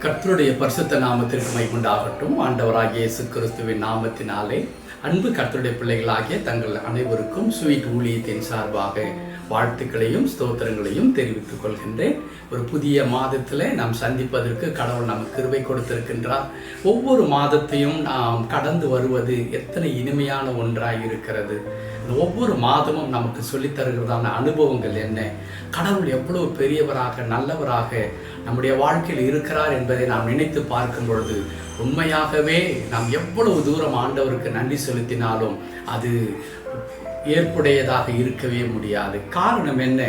கர்த்தருடைய பரிசுத்த நாமத்திற்கு மகிமையுண்டாகட்டும். ஆண்டவராகிய இயேசு கிறிஸ்துவின் நாமத்தினாலே அன்பு கர்த்தருடைய பிள்ளைகளாகிய தங்கள் அனைவருக்கும் ஸ்வீட் ஊழியத்தின் சார்பாக வாழ்த்துக்களையும் ஸ்தோத்திரங்களையும் தெரிவித்துக் கொள்கின்றேன். ஒரு புதிய மாதத்தில் நாம் சந்திப்பதற்கு கடவுள் நமக்கு கிருபை கொடுத்திருக்கின்றார். ஒவ்வொரு மாதத்தையும் நாம் கடந்து வருவது எத்தனை இனிமையான ஒன்றாக இருக்கிறது. ஒவ்வொரு மாதமும் நமக்கு சொல்லித் தருகிறதான அனுபவங்கள் என்ன, கடவுள் எவ்வளவு பெரியவராக நல்லவராக நம்முடைய வாழ்க்கையில் இருக்கிறார் என்பதை நாம் நினைத்து பார்க்கும் பொழுது உண்மையாகவே நாம் எவ்வளவு தூரம் ஆண்டவருக்கு நன்றி செலுத்தினாலும் அது ஏற்புடையதாக இருக்கவே முடியாது. காரணம் என்ன?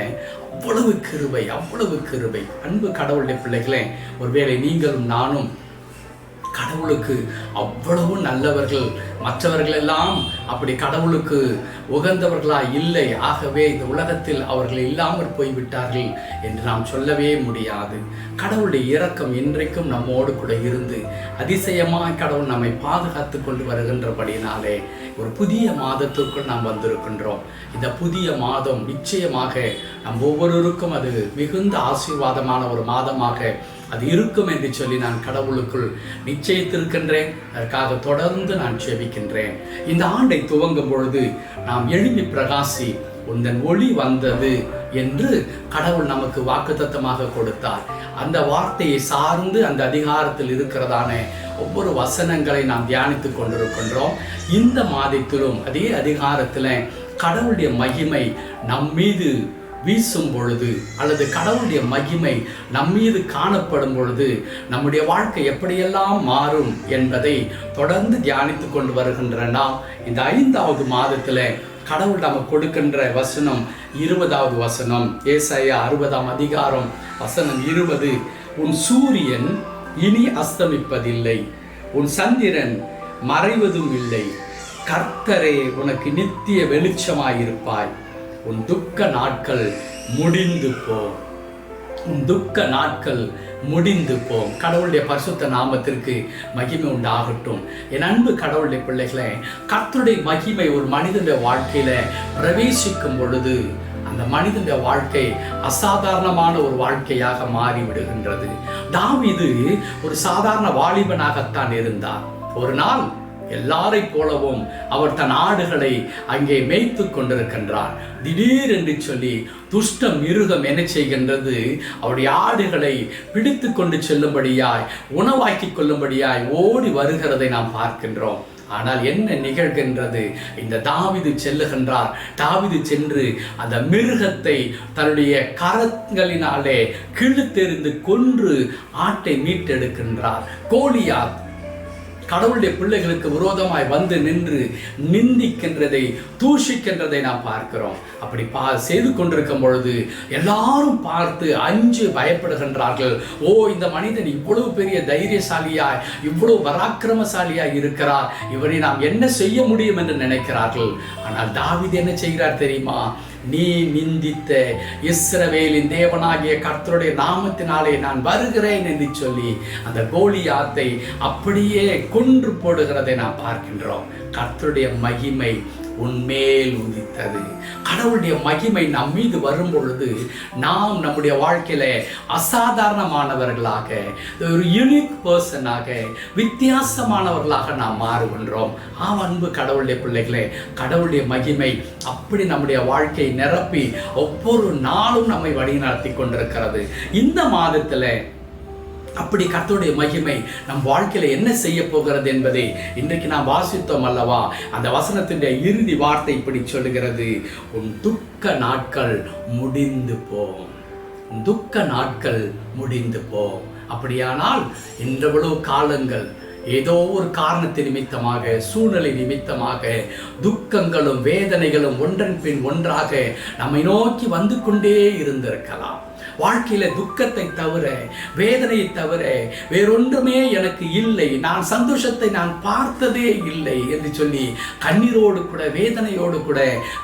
அவ்வளவு கிருபை, அவ்வளவு கிருபை. அன்பு கடவுளுடைய பிள்ளைகளே, ஒருவேளை நீங்களும் நானும் கடவுளுக்கு அவ்வளவு நல்லவர்கள், மற்றவர்கள் எல்லாம் அப்படி கடவுளுக்கு உகந்தவர்களா இல்லை, ஆகவே இந்த உலகத்தில் அவர்கள் இல்லாமல் போய்விட்டார்கள் என்று நாம் சொல்லவே முடியாது. கடவுளுடைய இரக்கம் இன்றைக்கும் நம்மோடு கூட இருந்து அதிசயமாக கடவுள் நம்மை பாதுகாத்து கொண்டு வருகின்றபடியினாலே ஒரு புதிய மாதத்திற்குள் நாம் வந்திருக்கின்றோம். இந்த புதிய மாதம் நிச்சயமாக நம் ஒவ்வொருவருக்கும் அது மிகுந்த ஆசீர்வாதமான ஒரு மாதமாக அது இருக்கும் என்று சொல்லி நான் கடவுளுக்குள் நிச்சயித்திருக்கின்றேன். அதற்காக தொடர்ந்து நான் ஜெபிக்கின்றேன். இந்த ஆண்டை துவங்கும் பொழுது நாம் எழும்பி பிரகாசி, உந்தன் ஒளி வந்தது என்று கடவுள் நமக்கு வாக்குத்தத்தமாக கொடுத்தார். அந்த வார்த்தையை சார்ந்து அந்த அதிகாரத்தில் இருக்கிறதான ஒவ்வொரு வசனங்களை நாம் தியானித்து கொண்டிருக்கின்றோம். இந்த மாதத்திலும் அதே அதிகாரத்தில் கடவுளுடைய மகிமை நம்மீது வீசும் பொழுது அல்லது கடவுளுடைய மகிமை நம்மீது காணப்படும் பொழுது நம்முடைய வாழ்க்கை எப்படியெல்லாம் மாறும் என்பதை தொடர்ந்து தியானித்து கொண்டு வருகின்ற நாம் இந்த 5வது மாதத்தில் கடவுள் நமக்கு கொடுக்கின்ற வசனம் 20வது வசனம். ஏசாயா 60ஆம் அதிகாரம் வசனம் 20. உன் சூரியன் இனி அஸ்தமிப்பதில்லை, உன் சந்திரன் மறைவதும் இல்லை, கர்த்தரே உனக்கு நித்திய வெளிச்சமாயிருப்பாய். உன் துக்க நாட்கள் முடிந்து போ, உன் துக்க நாட்கள் முடிந்து போ. கடவுளுடைய பரிசுத்த நாமத்திற்கு மகிமை உண்டாகட்டும். என் அன்பு கடவுளுடைய பிள்ளைகளே, கர்த்தருடைய மகிமை ஒரு மனிதனுடைய வாழ்க்கையில பிரவேசிக்கும் பொழுது அந்த மனிதனுடைய வாழ்க்கை அசாதாரணமான ஒரு வாழ்க்கையாக மாறிவிடுகின்றது. தாவீது ஒரு சாதாரண வாலிபனாகத்தான் இருந்தார். ஒரு நாள் எல்லாரை போலவும் அவர் தன் ஆடுகளை அங்கே மேய்த்து கொண்டிருக்கின்றார். திடீரென்று சொல்லி துஷ்ட மிருகம் என்ன செய்கின்றது? அவருடைய ஆடுகளை பிடித்து கொண்டு செல்லும்படியாய், உணவாக்கி கொள்ளும்படியாய் ஓடி வருகிறதை நாம் பார்க்கின்றோம். ஆனால் என்ன நிகழ்கின்றது? இந்த தாவீது செல்லுகின்றார். தாவீது சென்று அந்த மிருகத்தை தன்னுடைய கரங்களினாலே கிழித்தெறிந்து கொன்று ஆட்டை மீட்டெடுக்கின்றார். கோலியாத் கடவுளுடைய பிள்ளைகளுக்கு விரோதமாய் வந்து நின்று நிந்திக்கின்றதை, தூஷிக்கின்றதை நாம் பார்க்கிறோம். அப்படி செய்து கொண்டிருக்கும் பொழுது எல்லாரும் பார்த்து அஞ்சு பயப்படுகின்றார்கள். ஓ, இந்த மனிதன் இவ்வளவு பெரிய தைரியசாலியாய், இவ்வளவு பராக்கிரமசாலியாய் இருக்கிறார், இவரை நாம் என்ன செய்ய முடியும் என்று நினைக்கிறார்கள். ஆனால் தாவீது என்ன செய்கிறார் தெரியுமா? நீ நிந்தித்த இஸ்ரவேலின் தேவனாகிய கர்த்தருடைய நாமத்தினாலே நான் வருகிறேன் என்று சொல்லி அந்த கோலியாத்தை அப்படியே கொன்று போடுகிறதை நாம் பார்க்கின்றோம். கர்த்தருடைய மகிமை உன்மேல் உதித்தது. கடவுளுடைய மகிமை நம் மீது வரும் பொழுது நாம் நம்முடைய வாழ்க்கையில அசாதாரணமானவர்களாக, ஒரு யூனிக் பர்சனாக, வித்தியாசமானவர்களாக நாம் மாறுகின்றோம். அன்பு கடவுளுடைய பிள்ளைகளே, கடவுளுடைய மகிமை அப்படி நம்முடைய வாழ்க்கையை நிரப்பி ஒவ்வொரு நாளும் நம்மை வழிநடத்தி கொண்டிருக்கிறது. இந்த மாதத்துல அப்படி கர்த்தருடைய மகிமை நம் வாழ்க்கையில என்ன செய்ய போகிறது என்பதை இன்றைக்கு நாம் வாசித்தோம் அல்லவா? அந்த வசனத்தினுடைய இறுதி வார்த்தை இப்படி சொல்லுகிறது, உன் துக்க நாட்கள் முடிந்து போ, உன் துக்க நாட்கள் முடிந்து போ. அப்படியானால் இன்றளவு காலங்கள் ஏதோ ஒரு காரணத்தின் நிமித்தமாக, சூழ்நிலை நிமித்தமாக துக்கங்களும் வேதனைகளும் ஒன்றன் பின் ஒன்றாக நம்மை நோக்கி வந்து கொண்டே இருந்திருக்கலாம். வாழ்க்கையில துக்கத்தை தவிர, வேதனையை தவிர வேறொன்றுமே எனக்கு இல்லை, நான் சந்தோஷத்தை நான் பார்த்ததே இல்லை என்று சொல்லி கண்ணீரோடு கூட வேதனையோடு கூட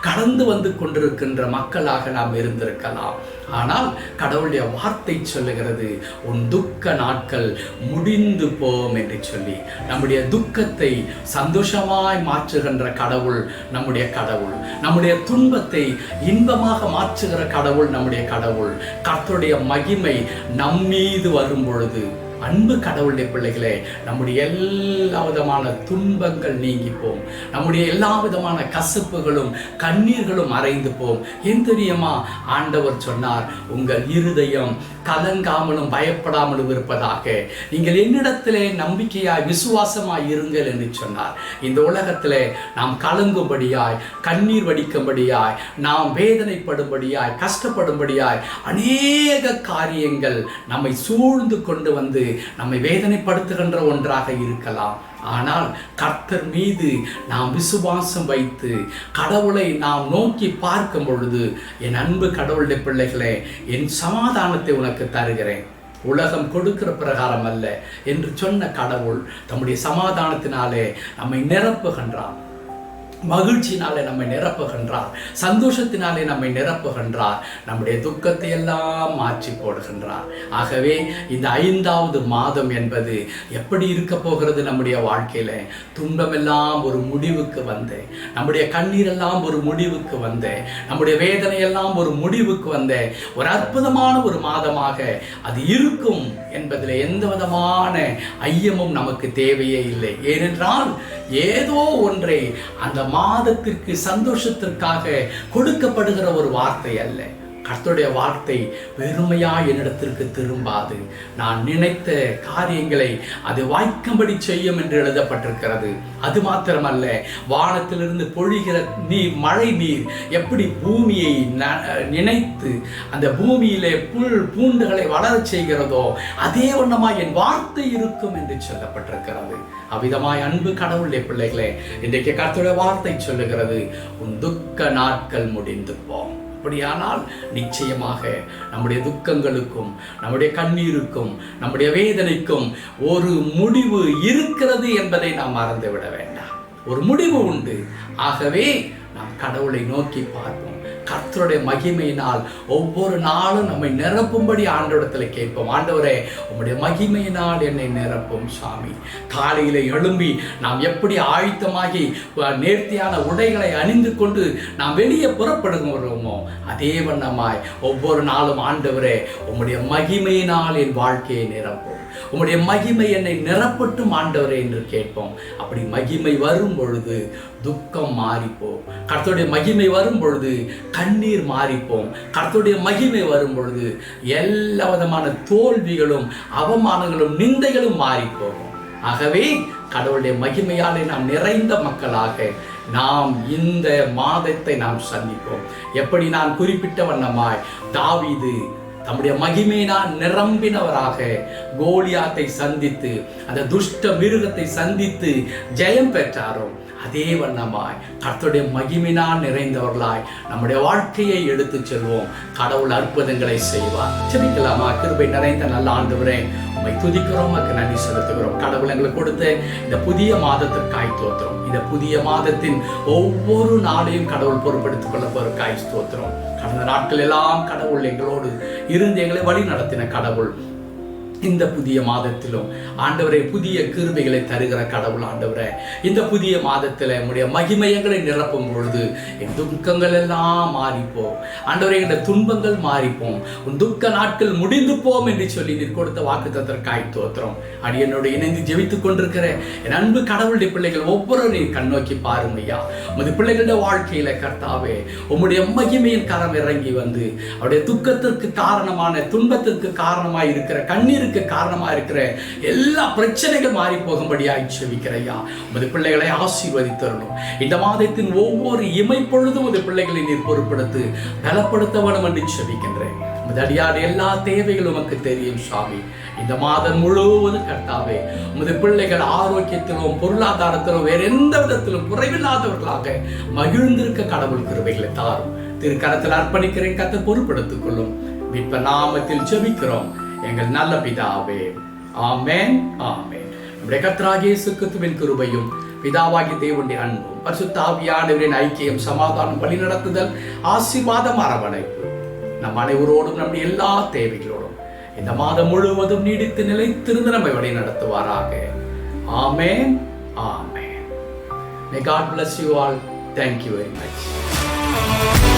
கடந்து வந்து கொண்டிருக்கின்ற மக்களாக நாம் இருந்திருக்கலாம். ஆனால் கடவுளுடைய வார்த்தை சொல்லுகிறது, உன் துக்க நாட்கள் முடிந்து போம் என்று சொல்லி நம்முடைய துக்கத்தை சந்தோஷமாய் மாற்றுகின்ற கடவுள் நம்முடைய கடவுள். நம்முடைய துன்பத்தை இன்பமாக மாற்றுகிற கடவுள் நம்முடைய கடவுள். கர்த்தருடைய மகிமை நம்மீது வரும் பொழுது அன்பு கடவுளுடைய பிள்ளைகளே, நம்முடைய எல்லா விதமான துன்பங்கள் நீங்கி போம், நம்முடைய எல்லா விதமான கசப்புகளும் கண்ணீர்களும் மறைந்து போம். ஏன் தெரியுமா? ஆண்டவர் சொன்னார், உங்கள் இருதயம் கலங்காமலும் பயப்படாமலும் இருப்பதாக நீங்கள் என்னிடத்திலே நம்பிக்கையாய் விசுவாசமாய் இருங்கள் என்று சொன்னார். இந்த உலகத்திலே நாம் கலங்கும்படியாய், கண்ணீர் வடிக்கும்படியாய், நாம் வேதனைப்படும்படியாய், கஷ்டப்படும்படியாய் அநேக காரியங்கள் நம்மை சூழ்ந்து கொண்டு வந்து நம்மை வேதனைப்படுத்துகின்ற ஒன்றாக இருக்கலாம். ஆனால் கர்த்தர் மீது நாம் விசுவாசம் வைத்து கடவுளை நாம் நோக்கி பார்க்கும் பொழுது, என் அன்பு கடவுளுடைய பிள்ளைகளே, என் சமாதானத்தை உனக்கு தருகிறேன், உலகம் கொடுக்கிற பிரகாரம் அல்ல என்று சொன்ன கடவுள் தம்முடைய சமாதானத்தினாலே நம்மை நிரப்புகின்றார், மகிழ்ச்சினாலே நம்மை நிரப்புகின்றார், சந்தோஷத்தினாலே நம்மை நிரப்புகின்றார், நம்முடைய துக்கத்தை எல்லாம் மாற்றி போடுகின்றார். ஆகவே இந்த 5வது மாதம் என்பது எப்படி இருக்க போகிறது? நம்முடைய வாழ்க்கையில துன்பமெல்லாம் ஒரு முடிவுக்கு வந்து, நம்முடைய கண்ணீரெல்லாம் ஒரு முடிவுக்கு வந்து, நம்முடைய வேதனையெல்லாம் ஒரு முடிவுக்கு வந்து, ஒரு அற்புதமான ஒரு மாதமாக அது இருக்கும் என்பதில் எந்த விதமான ஐயமும் நமக்கு தேவையே இல்லை. ஏனென்றால் ஏதோ ஒன்றை அந்த மாதத்திற்கு சந்தோஷத்திற்காக கொடுக்கப்படுகிற ஒரு வார்த்தை அல்ல. கர்த்தருடைய வார்த்தை வெறுமையா என்னிடத்திற்கு திரும்பாது, நான் நினைத்த காரியங்களை அது வாய்க்கும்படி செய்யும் என்று எழுதப்பட்டிருக்கிறது. அது மாத்திரமல்ல, வானத்திலிருந்து பொழிகிற நீர், மழை நீர் எப்படி பூமியை நினைத்து அந்த பூமியிலே புல் பூண்டுகளை வளரச் செய்கிறதோ, அதே வண்ணமாய் என் வார்த்தை இருக்கும் என்று சொல்லப்பட்டிருக்கிறது. அவ்விதமாய் அன்பு கடவுளுடைய பிள்ளைகளே, இன்றைக்கு கர்த்தருடைய வார்த்தை சொல்லுகிறது, உன் துக்க நாட்கள் முடிந்து போம். அப்படியானால் நிச்சயமாக நம்முடைய துக்கங்களுக்கும், நம்முடைய கண்ணீருக்கும், நம்முடைய வேதனைக்கும் ஒரு முடிவு இருக்கிறது என்பதை நாம் மறந்துவிட வேண்டாம். ஒரு முடிவு உண்டு. ஆகவே நாம் கடவுளை நோக்கி பார்ப்போம். கர்த்தருடைய மகிமையினால் ஒவ்வொரு நாளும் நம்மை நிரப்பும்படி ஆண்டவரிடத்தில் கேட்போம். ஆண்டவரே, உம்முடைய மகிமையினால் என்னை நிரப்பும் சாமி. காலையில எழும்பி நாம் எப்படி ஆயத்தமாகி நேர்த்தியான உடைகளை அணிந்து கொண்டு நாம் வெளியே புறப்படுகிறோமோ, அதே வண்ணமாய் ஒவ்வொரு நாளும் ஆண்டவரே, உம்முடைய மகிமையினால் என் வாழ்க்கையை நிரப்பும், உம்முடைய மகிமை என்னை நிரப்பட்டும் ஆண்டவரே என்று கேட்போம். அப்படி மகிமை வரும் பொழுது துக்கம் மாறிப்போம். கர்த்தருடைய மகிமை வரும் பொழுது கண்ணீர் மாறிப்போம். கர்த்தருடைய மகிமை வரும் பொழுது எல்லா விதமான தோல்விகளும், அவமானங்களும், நிந்தைகளும் மாறிப்போகும். ஆகவே கடவுளுடைய மகிமையாலே நாம் நிறைந்த மக்களாக நாம் இந்த மாதத்தை நாம் சந்திப்போம். எப்படி நான் குறிப்பிட்ட வண்ணமாய் தாவீது தம்முடைய மகிமையினால் நிரம்பினவராக கோலியாத்தை சந்தித்து, அந்த துஷ்ட மிருகத்தை சந்தித்து ஜெயம் பெற்றாரோ, அதே வண்ணமாய் கர்த்தருடைய மகிமையினால் நிறைந்தவர்களாய் நம்முடைய வாழ்க்கையை எடுத்து செல்வோம். கடவுள் அற்புதங்களை செய்வார். ஜெபிக்கலாமா? கிருபை நிறைந்த நல்ல ஆண்டவரே, உம்மை துதிக்கிறோம், உமக்கு நன்றி செலுத்துகிறோம். கடவுள் எங்களுக்கு கொடுத்த இந்த புதிய மாதத்திற்காய் ஸ்தோத்திரம். இந்த புதிய மாதத்தின் ஒவ்வொரு நாளையும் கடவுள் பொறுப்படுத்திக் கொள்ள போறதுக்காய் ஸ்தோத்திரம். கடந்த நாட்கள் எல்லாம் கடவுள் எங்களோடு இருந்து எங்களை வழி நடத்தின கடவுள் இந்த புதிய மாதத்திலும் ஆண்டவரை புதிய கிருபைகளை தருகிற கடவுள் ஆண்டவரே, இந்த புதிய மாதத்தில் நம்முடைய மகிமையங்களை நிரப்பும் பொழுது என் துக்கங்கள் எல்லாம் மாறிப்போம் ஆண்டவரே, என்ற துன்பங்கள் மாறிப்போம், உன் துக்க நாட்கள் முடிந்து போம் என்று சொல்லி நீர் கொடுத்த வாக்குத்தத்தற்காய் ஸ்தோத்திரம். அடியனோடு இணைந்து ஜெபித்துக் கொண்டிருக்கிற என் அன்பு கடவுளுடைய பிள்ளைகள் ஒவ்வொரு நீர் கண்ணோக்கி பாருங்க ஐயா. உமது பிள்ளைகளுடைய வாழ்க்கையில கர்த்தாவே, உம்முடைய மகிமையின் கரம் இறங்கி வந்து அவருடைய துக்கத்திற்கு காரணமான, துன்பத்திற்கு காரணமாய் இருக்கிற, கண்ணீருக்கு காரணமா இருக்கிற எல்லா பிரச்சனைகள் மாறி போகும்படியாய் ஜெபிக்கிறையா. உமது பிள்ளைகளை ஆசீர்வதித்தரணும். இந்த மாதத்தின் ஒவ்வொரு இமைப்பொழுதும் உமது பிள்ளைகளை நீர் பொறுப்படுத்து பலப்படுத்த வேணும் என்று ஜெபிக்கின்றேன். உமது அடியார் எல்லா தேவைகளும் உமக்கு தெரியும் சாமி. இந்த மாதம் முழுவதும் கர்த்தாவே, உமது பிள்ளைகள் ஆரோக்கியத்திலும் பொருளாதாரத்திலும் வேற எந்த விதத்திலும் குறைவில்லாதவர்களாக மகிழ்ந்திருக்க கடவுள் கிருபைகளை தாரும். திருக்கரத்தில் அர்ப்பணிக்கிறேன். கர்த்தர் பொறுப்படுத்திக் கொள்ளும். மீட்ப நாமத்தில் ஜெபிக்கிறோம் எங்கள் நல்ல பிதாவே. ஆமென், ஆமென். நம்முடைய கர்த்தராகிய இயேசு கிறிஸ்துவின் கிருபையும், பிதாவாகிய தேவனுடைய அன்பும், பரிசுத்த ஆவியானவரின் ஐக்கியம், சமாதானம், வழிநடத்துதல், ஆசீர்வாதம், அரவணைப்பு நம் அனைவரோடும், நம்முடைய எல்லா தேவைகளோடும் இந்த மாதம் முழுவதும் நீடித்து நிலைத்திருந்து நம்மை வழி நடத்துவாராக. ஆமென், ஆமென். May God bless you all. Thank you very much.